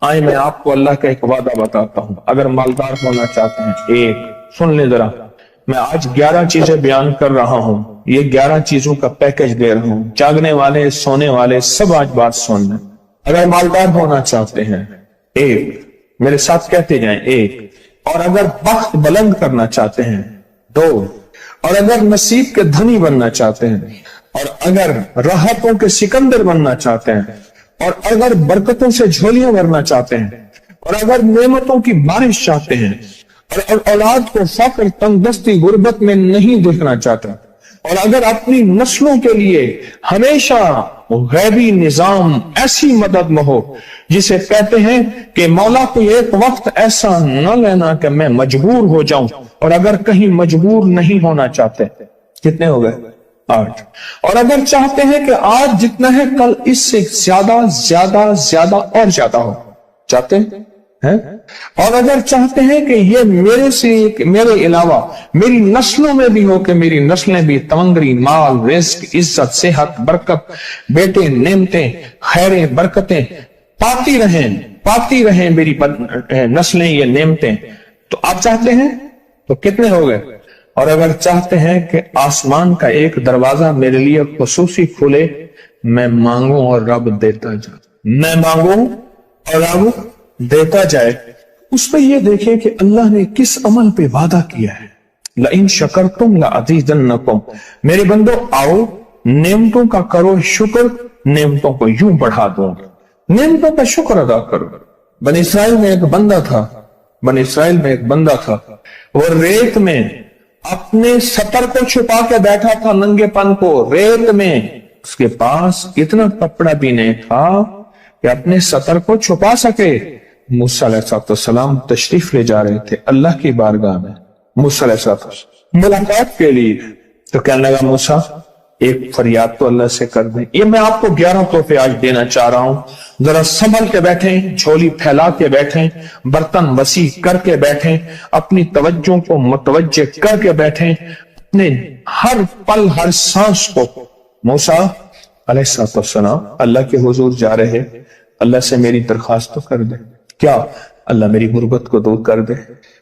आए मैं आपको अल्लाह का एक वादा बताता हूं, अगर मालदार होना चाहते हैं, एक सुन ले जरा, मैं आज 11 चीजें बयान कर रहा हूं, ये 11 चीजों का पैकेज दे रहा हूं। जागने वाले सोने वाले सब आज बात सुन लें। अगर मालदार होना चाहते हैं, एक, मेरे साथ कहते जाएं, एक। और अगर बख्त बुलंद करना चाहते हैं, दो। और अगर नसीब के धनी बनना चाहते हैं, और अगर राहतों के सिकंदर बनना चाहते हैं, और अगर बरकतों से झोलियां भरना चाहते हैं, और अगर नेमतों की बारिश चाहते हैं, और औलाद को फक्र तंगदस्ती गुर्बत में नहीं देखना चाहता, और अगर अपनी नस्लों के लिए हमेशा गैबी निजाम ऐसी मदद में हो जिसे कहते हैं कि मौला को एक वक्त ऐसा न लेना कि मैं मजबूर हो जाऊं, और अगर कहीं मजबूर नहीं होना चाहते, कितने हो गए? 8। और अगर चाहते हैं कि आज जितना है कल इससे ज्यादा ज्यादा ज्यादा और ज्यादा हो, चाहते हैं? और अगर चाहते हैं कि ये मेरे अलावा मेरी नस्लों में भी हो, कि मेरी नस्लें भी तमंगरी, माल, रिस्क, इज्जत, सेहत, बरकत, बेटे, नेमतें, खैरें, बरकतें पाती रहें मेरी नस्लें, ये नेमतें, तो आप चाहते हैं? तो कितने हो गए? और अगर चाहते हैं कि आसमान का एक दरवाजा मेरे लिए खुसूसी खुले, मैं मांगू और रब देता जाए, मैं मांगू और रब देता जाए। उस पर यह देखें कि अल्लाह ने किस अमल पे वादा किया है। लइन शकरतुम लअज़ीदन्नकुम, मेरे बंदो आओ नेमतों का करो शुक्र, नेमतों को यूं बढ़ा दूंगा, नेमतों का शुक्र अदा करो। बनी इसराइल में एक बंदा था, वो रेत में अपने सतर को छुपा के बैठा था, नंगेपन को रेत में। उसके पास इतना कपड़ा भी नहीं था कि अपने सतर को छुपा सके। मूसा अलैहिस्सलाम तशरीफ ले जा रहे थे अल्लाह की बारगाह में, मूसा अलैहिस्सलाम मुलाकात के लिए। तो कहने लगा, मूसा एक फरियाद तो अल्लाह से कर दें। ये मैं आपको 11 तोहफे आज देना चाह रहा हूं, जरा संभल के बैठें, झोली फैला के बैठें, बर्तन वसी करके बैठें, अपनी तवज्जो को मुतवज्जे करके बैठें, अपने हर पल हर सांस को। मूसा अलैहिस्सलाम अल्लाह के हुजूर जा रहे, अल्लाह से मेरी दरखास्त तो कर दे। क्या? अल्लाह मेरी गुर्बत को दूर कर दे,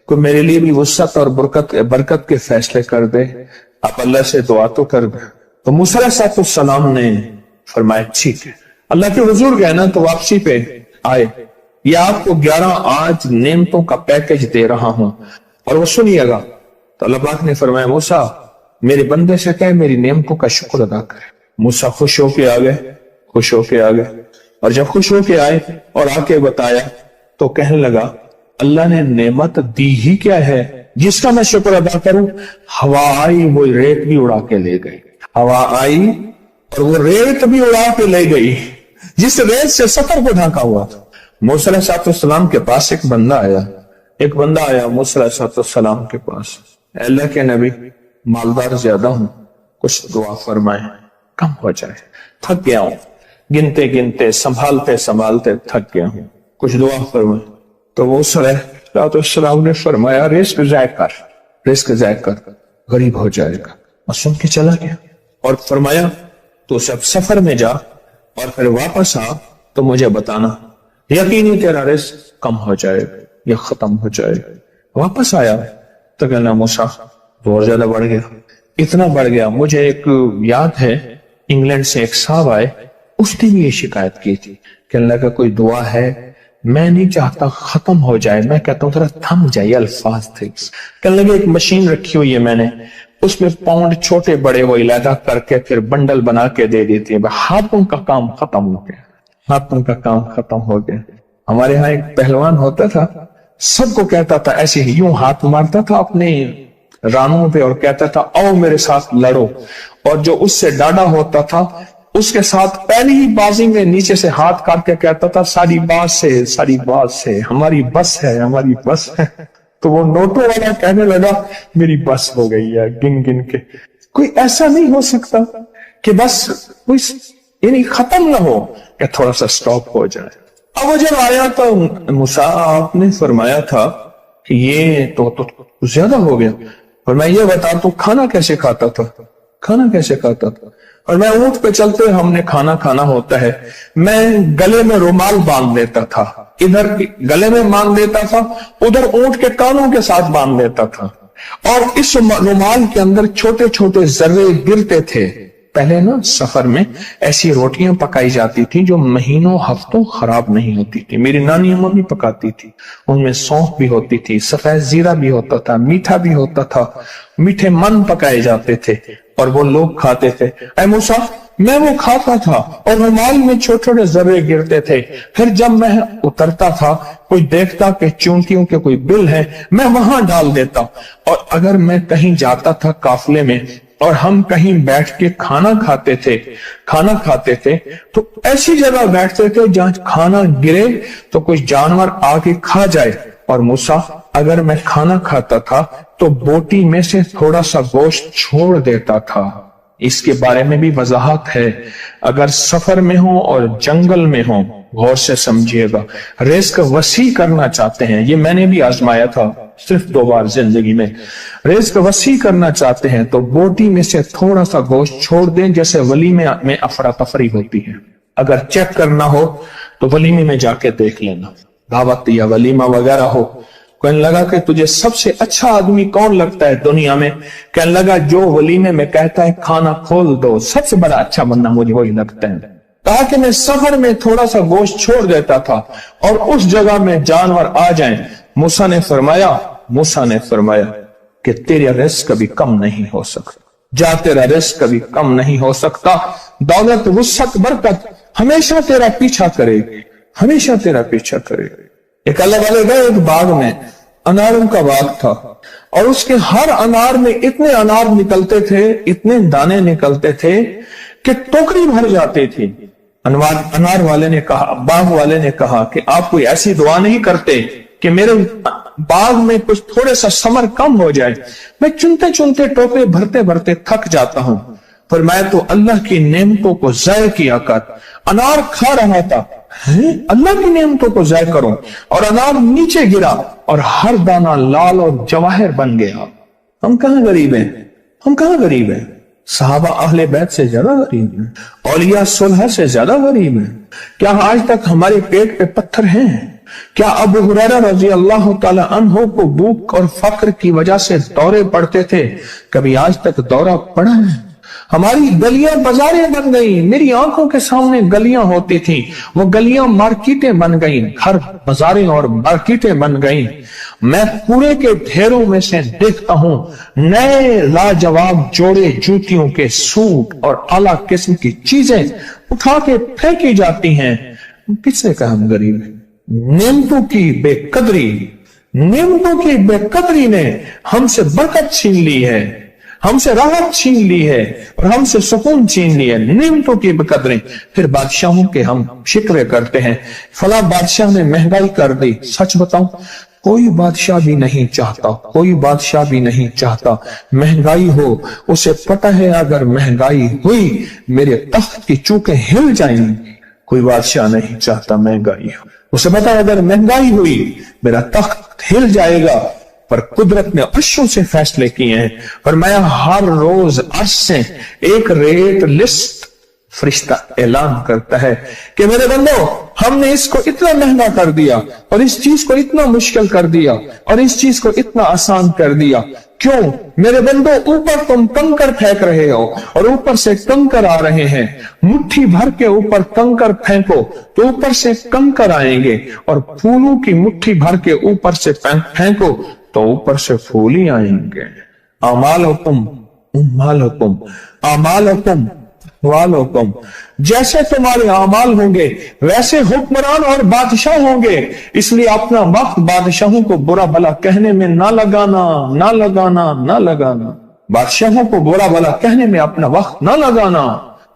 कोई मेरे लिए भी वसअत और बरकत के फैसले कर दे, आप अल्लाह से दुआ तो कर दे। तो मूसा अलैहिस्सलाम ने फरमाया ठीक है। अल्लाह के हुजूर गए ना, तो वापसी पे आए, ये आपको 11 आज नेमतों का पैकेज दे रहा हूं, और वो सुनिएगा। तो अल्लाह पाक ने फरमाया, मूसा मेरे बंदे से कहे मेरी नेमतों का शुक्र अदा करे। मूसा खुश होके आ गए, और जब खुश होके आए और आके बताया, तो कहने लगा, अल्लाह ने नेमत दी ही क्या है जिसका मैं शुक्र अदा करूं? हवा आई, वो रेत भी उड़ा के ले गई। हवा आई और वो रेत भी उड़ा के ले गई, जिस रेत से सतर को ढाका हुआ था। मूसा अलैहिस्सलाम के पास एक बंदा आया मूसा अलैहिस्सलाम के पास, अल्लाह के नबी मालदार ज्यादा हूं, कुछ दुआ फरमाए, कम हो जाए, थक गया हूं, गिनते गिनते संभालते थक गया हूं, कुछ दुआ फरमाए। तो मूसा अलैहिस्सलाम ने फरमाया, रिस्क जाय कर, गरीब हो जाएगा। और सुन के चला गया और फरमाया, तो सब सफर में जा और फिर वापस आ तो मुझे बताना, यकीनी तेरा रिस्क कम हो जाएगा या खत्म हो जाएगा। वापस आया तो कहना, मूसा बहुत ज्यादा बढ़ गया, इतना बढ़ गया। मुझे एक याद है, इंग्लैंड से एक साहब आए, उसने भी ये शिकायत की थी। कहने लगा, कोई दुआ है? मैं नहीं चाहता खत्म हो जाए, मैं कहता हूं थोड़ा थम जाए, अल्फाज थे। कहने लगे, एक मशीन रखी हुई है मैंने, उसमें पाउंड छोटे बड़े वो इलादा करके फिर बंडल बना के दे देती है। हाथों का काम खत्म हो गया। हमारे यहाँ एक पहलवान होता था, सबको कहता था ऐसे ही, यूं हाथ मारता था अपने रानों पे और कहता था, आओ मेरे साथ लड़ो। और जो उससे डाढ़ा होता था उसके साथ पहली ही बाजी में नीचे से हाथ काट के कहता था, सारी बात से हमारी बस है। तो वो नोटों वाला कहने लगा, मेरी बस हो गई है गिन गिन के। कोई ऐसा नहीं हो सकता कि बस कोई यानी खत्म ना हो, या थोड़ा सा स्टॉप हो जाए। अब जब आया तो मूसा आपने फरमाया था कि ये तो ज्यादा हो गया, और मैं ये बता, तू खाना कैसे खाता था? और मैं ऊंट पे चलते हमने खाना खाना होता है, मैं गले में रुमाल बांध लेता था इधर गले में बांध देता था, उधर ऊंट के कानों के साथ बांध देता था, और इस रुमाल के अंदर छोटे छोटे जर्रे गिरते थे। पहले ना सफर में ऐसी रोटियां पकाई जाती थी जो महीनों हफ्तों खराब नहीं होती थी। मेरी नानी अम्मा भी पकाती थी, उनमें सौंफ भी होती थी, सफेद जीरा भी होता था, मीठा भी होता था, मीठे मन पकाए जाते थे और वो लोग खाते थे। ऐ मूसा, मैं वो खाता था और रुमाल में छोटे छोटे जर्रे गिरते थे। फिर जब मैं उतरता था, कोई देखता कि चूंटियों के कोई बिल है, मैं वहां डाल देता। और अगर मैं कहीं जाता था काफले में और हम कहीं बैठ के खाना खाते थे तो ऐसी जगह बैठते थे जहां खाना गिरे तो कोई जानवर आके खा जाए। और मूसा, अगर मैं खाना खाता था तो बोटी में से थोड़ा सा गोश्त छोड़ देता था। इसके बारे में भी वजाहत है। अगर सफर में हो और जंगल में हो, गौर से समझिएगा, रिस्क वसी करना चाहते हैं, ये मैंने भी आजमाया था सिर्फ 2 बार जिंदगी में। रिस्क वसी करना चाहते हैं तो बोटी में से थोड़ा सा गोश्त छोड़ दें, जैसे वलीमे में अफरा तफरी होती है। अगर चेक करना हो तो वलीमे में जाके देख लेना, दावत या वलीमा वगैरह हो। कहने लगा कि तुझे सबसे अच्छा आदमी कौन लगता है दुनिया में? कहने लगा जो वलीमे में कहता है खाना खोल दो, सबसे बड़ा अच्छा बंदा मुझे वही लगता है। कहा कि मैं सफर में थोड़ा सा गोश्त छोड़ देता था और उस जगह में जानवर आ जाएं। मूसा ने फरमाया कि तेरा रिस्क कभी कम नहीं हो सकता, जा तेरा रिस्क कभी कम नहीं हो सकता। दौलत, वुसअत, बरकत हमेशा तेरा पीछा करेगी, हमेशा तेरा पीछा करेगी। एक अल्लाह वाले गए एक बाग में, अनारों का बाग था, और उसके हर अनार में इतने अनार निकलते थे, इतने दाने निकलते थे कि टोकरी भर जाती थी। अनार वाले ने कहा, बाग वाले ने कहा कि आप कोई ऐसी दुआ नहीं करते कि मेरे बाग में कुछ थोड़े सा समर कम हो जाए? मैं चुनते चुनते टोकरे भरते भरते थक जाता हूं। पर मैं तो अल्लाह की नेमतों को ज़ाय किया कर। अनार खा रहा था, अल्लाह की नेमतों को ज़ाय करूं, और अनार नीचे गिरा और हर दाना लाल और जवाहर बन गया। हम कहां गरीब हैं? हम कहां गरीब हैं? सहाबा अहले बैत से ज्यादा गरीब हैं, औलिया सुलह से ज्यादा गरीब हैं। क्या आज तक हमारे पेट पे पत्थर हैं? क्या अबू हुरैरा रज़ी अल्लाह ताला अन्हु को भूख और फक्र की वजह से दौरे पड़ते थे? कभी आज तक दौरा पड़ा है? हमारी गलियां बाजारें बन गई, मेरी आंखों के सामने गलियां होती थी, वो गलियां मार्केटें बन गई, घर बाजारें और मार्केटें बन गई। मैं कूड़े के ढेरों में से देखता हूं नए लाजवाब जोड़े जूतियों के सूट और आला किस्म की चीजें उठा के फेंकी जाती हैं। किसने कहा हम गरीब हैं? नेमतों की बेकदरी ने हमसे बरकत छीन ली है, हमसे राहत छीन ली है और हमसे सुकून छीन ली है। नेमतों की बेकदरी। फिर बादशाहों के हम शिकवे करते हैं, फला बादशाह ने महंगाई कर दी। सच बताऊं, कोई बादशाह भी नहीं चाहता महंगाई हो। उसे पता है अगर महंगाई हुई मेरे तख्त की चूकें हिल जाएंगी। कोई बादशाह नहीं चाहता महंगाई हो, उसे पता है अगर महंगाई हुई मेरा तख्त हिल जाएगा। पर कुदरत ने अर्शों से फैसले किए हैं, और मैं हर रोज अर्श से एक रेट लिस्ट फरिश्ता ऐलान करता है कि मेरे बंदो, हमने इसको इतना महंगा कर दिया और इस चीज को इतना मुश्किल कर दिया और इस चीज को इतना आसान कर दिया। क्यों मेरे बंदो? ऊपर तुम कंकर फेंक रहे हो और ऊपर से कंकर आ रहे हैं। मुट्ठी भर के ऊपर कंकर फेंको तो ऊपर से कंकर आएंगे, और फूलों की मुट्ठी भर के ऊपर से फेंको तो ऊपर से फूल ही आएंगे। अमालुकुम वालुकुम, जैसे तुम्हारे अमाल होंगे वैसे हुक्मरान और बादशाह होंगे। इसलिए अपना वक्त बादशाहों को बुरा भला कहने में ना लगाना। बादशाहों को बुरा भला कहने में अपना वक्त ना लगाना।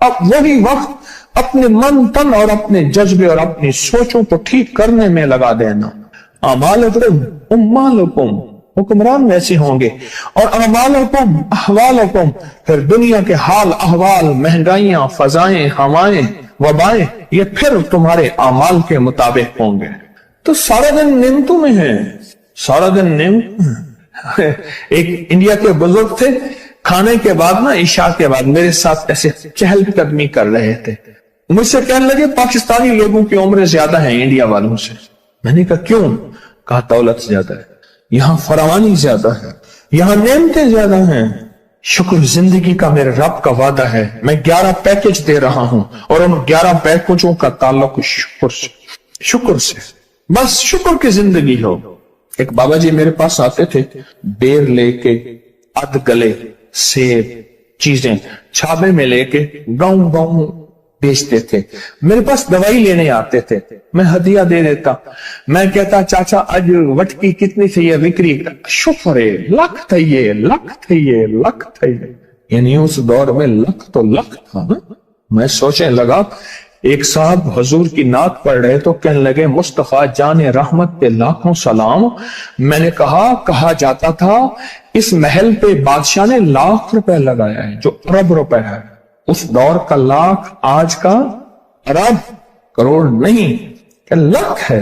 अब वही वक्त अपने मन तन और अपने जज्बे और अपनी सोचों को ठीक करने में लगा देना। अमालुकुम, हुक्मरान वैसे होंगे, और अमालुकुम अहवालुकुम, फिर दुनिया के हाल अहवाल, महंगाइयां, फजाएं, हवाएं, वबाएं, ये फिर तुम्हारे अमाल के मुताबिक होंगे। तो सारा दिन नेमतों में है, सारा दिन नेमत। एक इंडिया के बुजुर्ग थे, खाने के बाद ना, इशा के बाद मेरे साथ ऐसे चहलकदमी कर रहे थे। मुझसे कहने लगे पाकिस्तानी लोगों की उम्र ज्यादा है इंडिया वालों से। میں نے کہا کیوں؟ کہا دولت زیادہ ہے، یہاں فراوانی زیادہ ہے، یہاں نعمتیں زیادہ ہیں۔ شکر زندگی کا میرے رب کا وعدہ ہے، میں 11 پیکج دے رہا ہوں اور ان 11 پیکجوں کا تعلق شکر سے، بس شکر کی زندگی ہو۔ ایک بابا جی میرے پاس آتے تھے، بیر لے کے، اد گلے، سیب، چیزیں چھابے میں لے کے گاؤں گاؤں بیچتے تھے۔ میرے پاس دوائی لینے آتے تھے، میں ہدیہ دے دیتا، میں کہتا چاچا آج وٹکی کتنی تھی یہ وکری؟ شکر ہے، لکھ تھے، لکھ تھے، لکھ تھے، یعنی اس دور میں لکھ تو لکھ تھا۔ میں سوچنے لگا، ایک صاحب حضور کی نعت پڑھ رہے تو کہنے لگے مصطفیٰ جان رحمت پہ لاکھوں سلام۔ میں نے کہا جاتا تھا اس محل پہ بادشاہ نے لاکھ روپے لگایا ہے، جو ارب روپے ہے۔ اس دور کا لاکھ آج کا ارب کروڑ نہیں کہ لاکھ ہے۔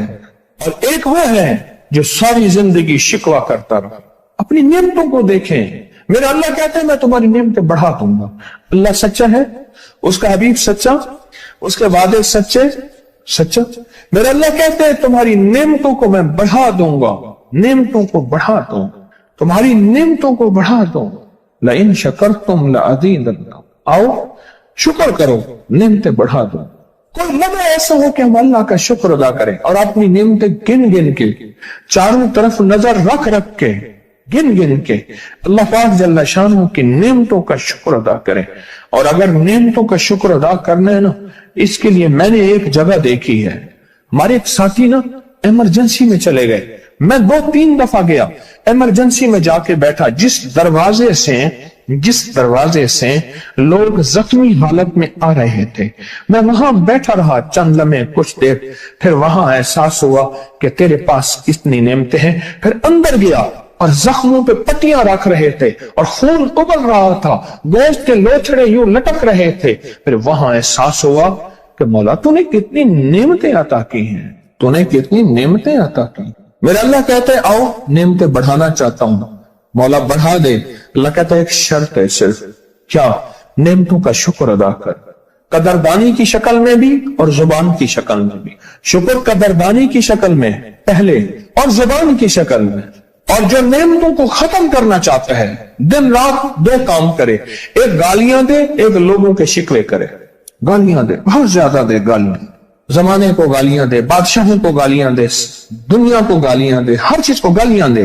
اور ایک وہ ہے جو ساری زندگی شکوہ کرتا رہا۔ اپنی نعمتوں کو دیکھیں، میرا اللہ کہتا ہے میں تمہاری نعمتیں بڑھا دوں گا۔ اللہ سچا ہے، اس کا حبیب سچا، اس کے وعدے سچا۔ میرا اللہ کہتے ہیں تمہاری نعمتوں کو میں بڑھا دوں گا، نعمتوں کو بڑھا دوں، تمہاری نعمتوں کو بڑھا دوں۔ لئن شکرتم لأزیدنکم، آؤ شکر کرو، نعمتیں بڑھا دو۔ کوئی لمحہ ایسا ہو کہ ہم اللہ کا شکر ادا کریں اور اپنی نعمتیں گن گن کے، چاروں طرف نظر رکھ کے، گن گن کے اللہ پاک جل شانہ کی نعمتوں کا شکر ادا کریں۔ اور اگر نعمتوں کا شکر ادا کرنا ہے نا، اس کے لیے میں نے ایک جگہ دیکھی ہے، ہمارے ایک ساتھی نا ایمرجنسی میں چلے گئے، میں 2-3 دفعہ گیا، ایمرجنسی میں جا کے بیٹھا، جس دروازے سے لوگ زخمی حالت میں آ رہے تھے، میں وہاں بیٹھا رہا چند لمحے، کچھ دیر، پھر وہاں احساس ہوا کہ تیرے پاس اتنی نعمتیں ہیں۔ پھر اندر گیا اور زخموں پہ پٹیاں رکھ رہے تھے اور خون ابل رہا تھا، گوشت کے لوتھڑے یوں لٹک رہے تھے۔ پھر وہاں احساس ہوا کہ مولا تو نے کتنی نعمتیں عطا کی ہیں، تو نے کتنی نعمتیں عطا کی۔ میرا اللہ کہتے ہیں آؤ نعمتیں بڑھانا چاہتا ہوں، مولا بڑھا دے۔ اللہ کہتا ہے ایک شرط ہے صرف، کیا؟ نعمتوں کا شکر ادا کر، قدردانی کی شکل میں بھی اور زبان کی شکل میں بھی۔ شکر قدردانی کی شکل میں پہلے اور زبان کی شکل میں۔ اور جو نعمتوں کو ختم کرنا چاہتا ہے دن رات 2 کام کرے، ایک گالیاں دے، ایک لوگوں کے شکوے کرے۔ گالیاں دے، بہت زیادہ دے گالیاں، زمانے کو گالیاں دے، بادشاہوں کو گالیاں دے، دنیا کو گالیاں دے، ہر چیز کو گالیاں دے،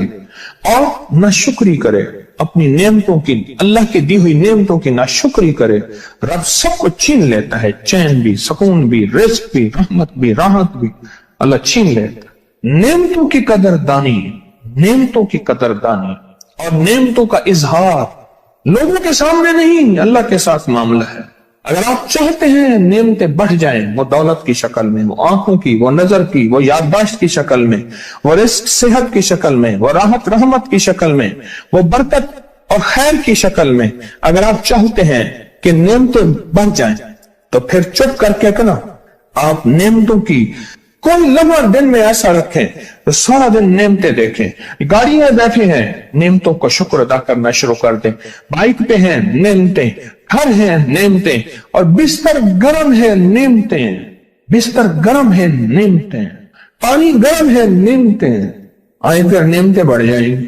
اور ناشکری کرے اپنی نعمتوں کی، اللہ کی دی ہوئی نعمتوں کی ناشکری کرے۔ رب سب کو چھین لیتا ہے، چین بھی، سکون بھی، رزق بھی، رحمت بھی، راحت بھی، اللہ چھین لیتا ہے۔ نعمتوں کی قدردانی، نعمتوں کی قدردانی اور نعمتوں کا اظہار لوگوں کے سامنے نہیں، اللہ کے ساتھ معاملہ ہے۔ اگر آپ چاہتے ہیں نعمتیں بڑھ جائیں، وہ دولت کی شکل میں، وہ آنکھوں کی، وہ نظر کی، وہ یادداشت کی شکل میں، وہ رزق صحت کی شکل میں، وہ راحت رحمت کی شکل میں، وہ برکت اور خیر کی شکل میں، اگر آپ چاہتے ہیں کہ نعمتیں بڑھ جائیں تو پھر چپ کر کے نا آپ نعمتوں کی کوئی لمحہ دن میں ایسا رکھیں تو سارا دن نعمتیں دیکھیں۔ گاڑی میں بیٹھے ہیں، نعمتوں کو شکر ادا کرنا شروع کر دیں۔ بائک پہ ہیں، نعمتیں، گھر ہیں، نعمتیں، اور بستر گرم ہے، نعمتیں، بستر گرم ہے، نعمتیں، پانی گرم ہے، نعمتیں، آئیں پھر نعمتیں بڑھ جائیں گی۔